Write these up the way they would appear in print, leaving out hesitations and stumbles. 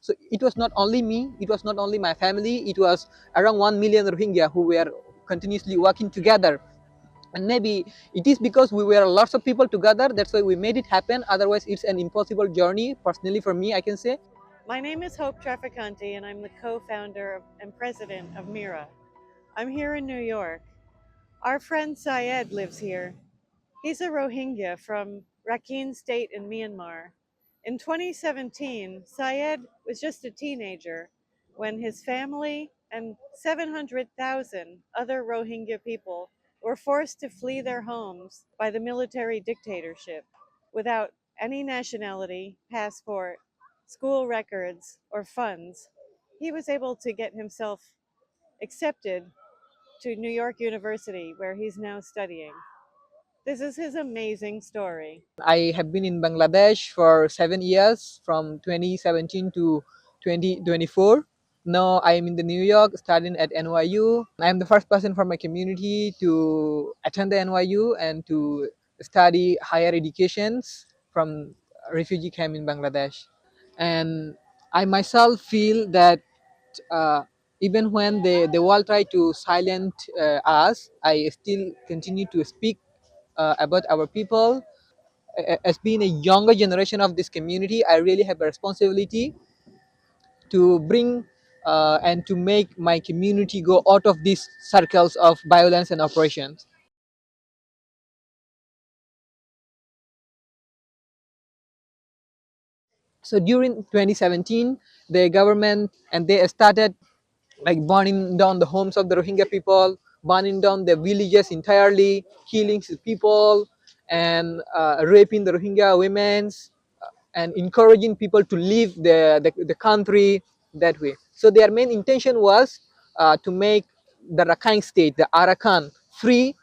So it was not only me, it was not only my family, it was around 1 million Rohingya who were continuously working together. And maybe it is because we were lots of people together, that's why we made it happen. Otherwise it's an impossible journey, personally for me, I can say. My name is Hope Traficante, and I'm the co-founder and president of Mira. I'm here in New York. Our friend Syed lives here. He's a Rohingya from Rakhine State in Myanmar. In 2017, Syed was just a teenager when his family and 700,000 other Rohingya people were forced to flee their homes by the military dictatorship without any nationality, passport, school records, or funds. He was able to get himself accepted to New York University, where he's now studying. This is his amazing story. I have been in Bangladesh for 7 years, from 2017 to 2024. Now I am in the New York studying at NYU. I am the first person from my community to attend the NYU and to study higher educations from refugee camp in Bangladesh. And I myself feel that uh, even when the world try to silence us, I still continue to speak about our people. As being a younger generation of this community, I really have a responsibility to bring and to make my community go out of these circles of violence and oppressions. So during 2017, the government and they started like burning down the homes of the Rohingya people, burning down the villages entirely, killing people, and raping the Rohingya women, and encouraging people to leave the country that way. So their main intention was to make the Rakhine state, the Arakan, free,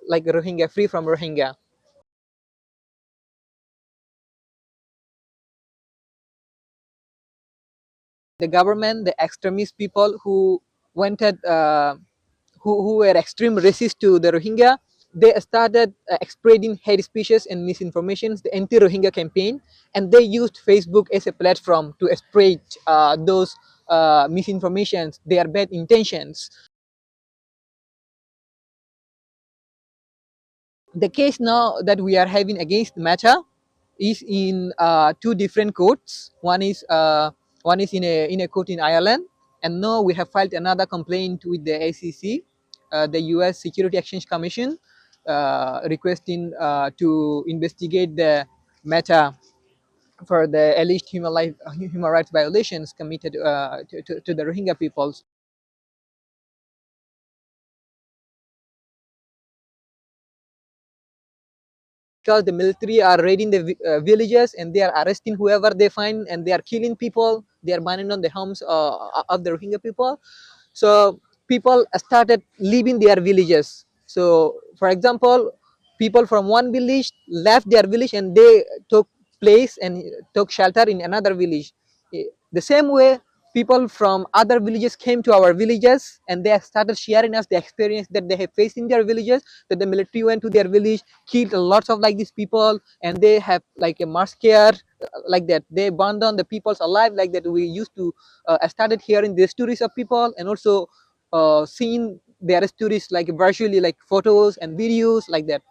like Rohingya, free from Rohingya. The government, the extremist people who wanted, who were extreme racist to the Rohingya, they started spreading hate speeches and misinformation, the anti-Rohingya campaign, and they used Facebook as a platform to spread those misinformations, their bad intentions. The case now that we are having against Meta is in two different courts. One is in a court in Ireland, and now we have filed another complaint with the ACC, the U.S. Security Exchange Commission, requesting to investigate the Meta for the alleged human rights violations committed to the Rohingya peoples. Because the military are raiding the villages and they are arresting whoever they find and they are killing people. They are burning on the homes of the Rohingya people. So people started leaving their villages. So for example, people from one village left their village and they took place and took shelter in another village. The same way, people from other villages came to our villages and they started sharing us the experience that they have faced in their villages, that the military went to their village, killed lots of like these people, and they have like a massacre like that. They burned down the peoples alive like that. We used to started hearing the stories of people and also seeing their stories like virtually, like photos and videos like that.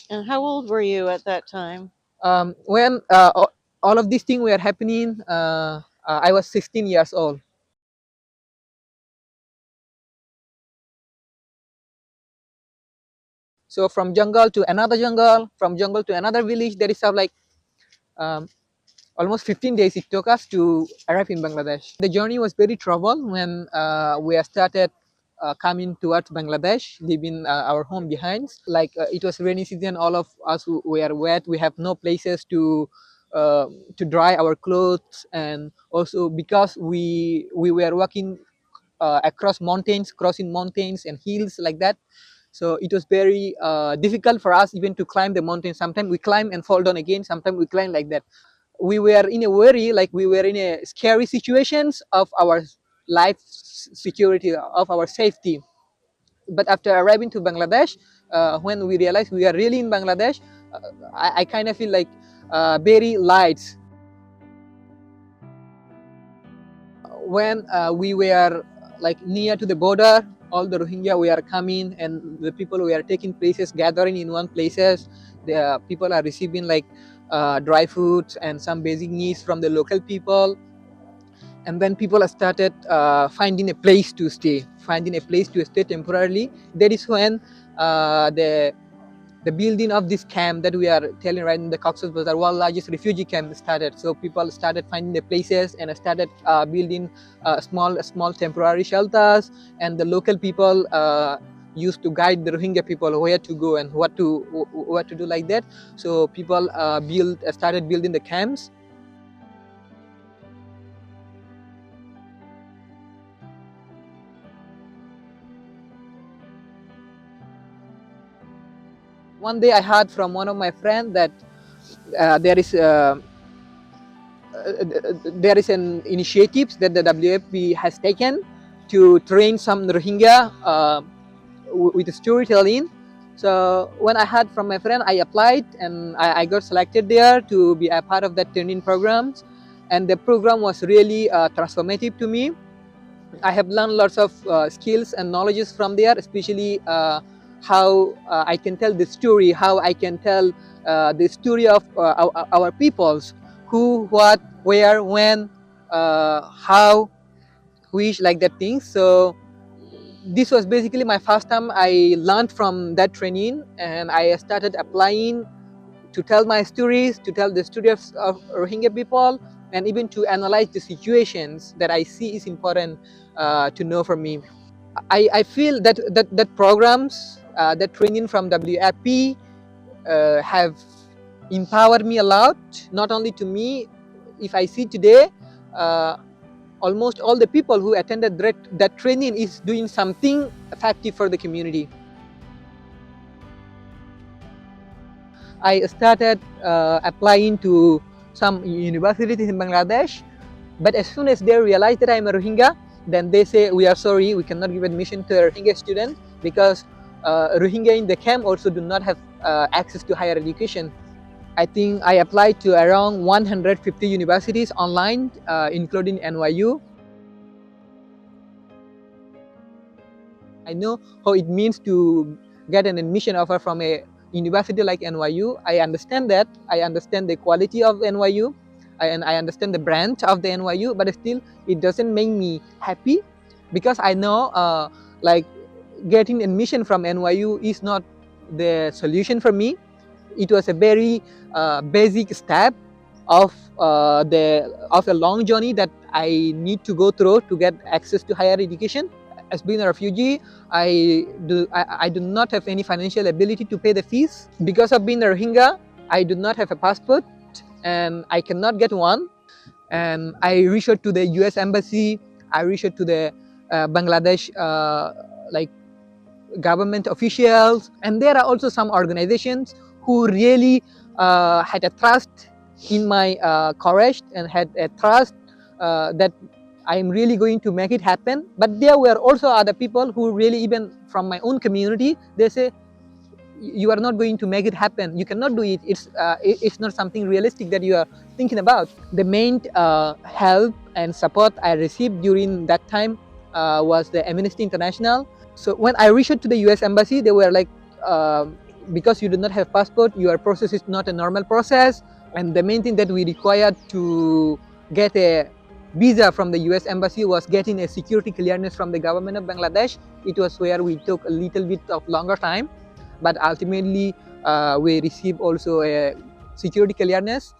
And how old were you at that time? When all of these things were happening, I was 16 years old. So from jungle, from jungle to another village, there is like um, almost 15 days it took us to arrive in Bangladesh. The journey was very troubled when we started coming towards Bangladesh, leaving our home behind. Like it was rainy season, all of us were wet. We have no places to dry our clothes, and also because we were walking across mountains, crossing mountains and hills like that. So it was very difficult for us even to climb the mountain. Sometimes we climb and fall down again. Sometimes we climb like that. We were in a worry, like we were in a scary situations of our life security, of our safety. But after arriving to Bangladesh, when we realized we are really in Bangladesh, uh, I kind of feel like very light. when we were like near to the border, all the Rohingya were coming, and the people were taking places, gathering in one places. The people are receiving like dry foods and some basic needs from the local people, and then people started finding a place to stay, temporarily. That is when the building of this camp that we are telling right in the Cox's Bazar, world largest refugee camp, started. So people started finding the places and started building small temporary shelters, and the local people used to guide the Rohingya people where to go and what to do like that. So people started building the camps. One day I heard from one of my friends that there is an initiative that the WFP has taken to train some Rohingya with storytelling. So when I heard from my friend, I applied and I got selected there to be a part of that training programs. And the program was really transformative to me. I have learned lots of skills and knowledges from there, especially how I can tell the story, how I can tell the story of our peoples, who, what, where, when, how, which, like that things. So this was basically my first time I learned from that training, and I started applying to tell my stories, to tell the stories of Rohingya people, and even to analyze the situations that I see is important to know for me. I feel that programs, that training from WFP have empowered me a lot, not only to me. If I see today, uh, almost all the people who attended that training is doing something effective for the community. I started applying to some universities in Bangladesh, but as soon as they realize that I'm a Rohingya, then they say, we are sorry, we cannot give admission to a Rohingya student, because Rohingya in the camp also do not have access to higher education. I think I applied to around 150 universities online, including NYU. I know how it means to get an admission offer from a university like NYU. I understand that. I understand the quality of NYU, and I understand the brand of the NYU, but still it doesn't make me happy, because I know like getting admission from NYU is not the solution for me. It was a very basic step of a long journey that I need to go through to get access to higher education. As being a refugee, I do not have any financial ability to pay the fees. Because of being a Rohingya, I do not have a passport, and I cannot get one. And I reached out to the US Embassy, I reached out to the Bangladesh like government officials, and there are also some organizations who really had a trust in my courage, and had a trust that I'm really going to make it happen. But there were also other people who really, even from my own community, they say, you are not going to make it happen, you cannot do it, it's not something realistic that you are thinking about. The main help and support I received during that time was the Amnesty International. So when I reached out to the US Embassy, they were like, because you do not have passport, your process is not a normal process, and the main thing that we required to get a visa from the US Embassy was getting a security clearance from the government of Bangladesh. It was where we took a little bit of longer time, but ultimately we received also a security clearance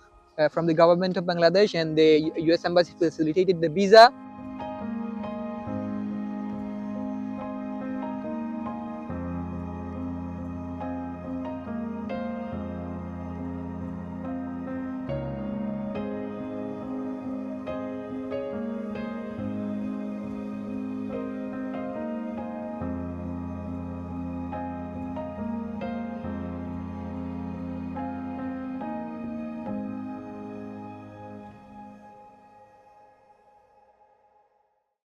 from the government of Bangladesh, and the US Embassy facilitated the visa.